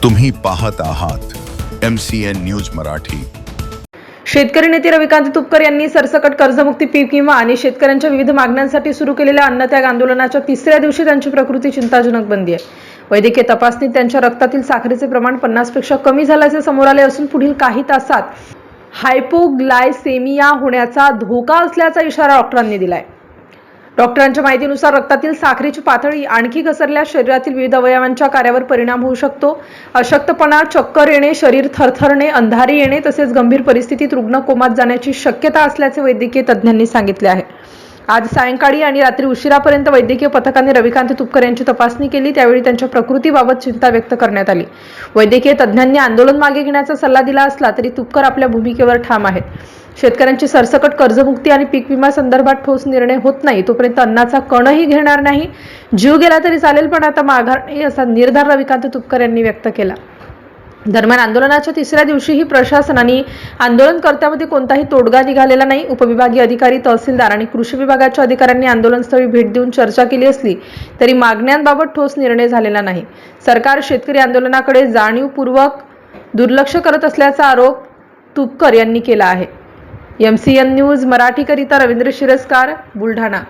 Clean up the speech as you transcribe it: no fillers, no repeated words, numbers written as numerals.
तुम्ही पाहत आहात MCN न्यूज मराठी। शेतकरी नेते रविकांत तुपकर यांनी सरसकट कर्जमुक्ती, पीक विमा आणि शेतकऱ्यांच्या विविध मागण्यांसाठी सुरू केलेल्या अन्नत्याग आंदोलनाच्या तिसऱ्या दिवशी त्यांची प्रकृती चिंताजनक बनली आहे। वैद्यकीय तपासणीत त्यांच्या रक्तातील साखरेचे प्रमाण 50 पेक्षा कमी झाल्याचे समोर आले असून पुढील काही तासात हायपोग्लायसेमिया होण्याचा धोका असल्याचा इशारा डॉक्टरांनी दिलाय। डॉक्टरांच्या माहितीनुसार रक्तातील साखरेची पातळी आणखी घसरल्यास शरीरातील विविध अवयवांच्या कार्यावर परिणाम होऊ शकतो। अशक्तपणा, चक्कर येणे, शरीर थरथरणे, अंधारी येणे तसेच गंभीर परिस्थितीत रुग्ण कोमात जाण्याची शक्यता असल्याचे वैद्यकीय तज्ज्ञांनी सांगितले आहे। आज सायंकाळी आणि रात्री उशिरापर्यंत वैद्यकीय पथकाने रविकांत तुपकर यांची तपासणी केली। त्यावेळी त्यांच्या प्रकृतीबाबत चिंता व्यक्त करण्यात आली। वैद्यकीय तज्ज्ञांनी आंदोलन मागे घेण्याचा सल्ला दिला असला तरी तुपकर आपल्या भूमिकेवर ठाम आहेत। शेतकऱ्यांची सरसकट कर्जमुक्ती आणि पीक विमा संदर्भात ठोस निर्णय होत नाही तोपर्यंत अन्नाचा कणही घेणार नाही। जीव गेला तरी चालेल पण आता माघार नाही, असा निर्धार रविकांत तुपकर यांनी व्यक्त केला। दरम्यान आंदोलनाच्या तिसऱ्या दिवशीही प्रशासन आणि आंदोलनकर्त्यांमध्ये कोणताही तोडगा निघालेला नाही। उपविभागीय अधिकारी, तहसीलदार आणि कृषी विभागाच्या अधिकाऱ्यांनी आंदोलनस्थळी भेट देऊन चर्चा केली असली तरी मागण्यांबाबत ठोस निर्णय झालेला नाही। सरकार शेतकरी आंदोलनाकडे जाणीवपूर्वक दुर्लक्ष करत असल्याचा आरोप तुपकर यांनी केला आहे। MCN न्यूज मराठीकरिता रवींद्र शिरस्कार, बुलढाणा।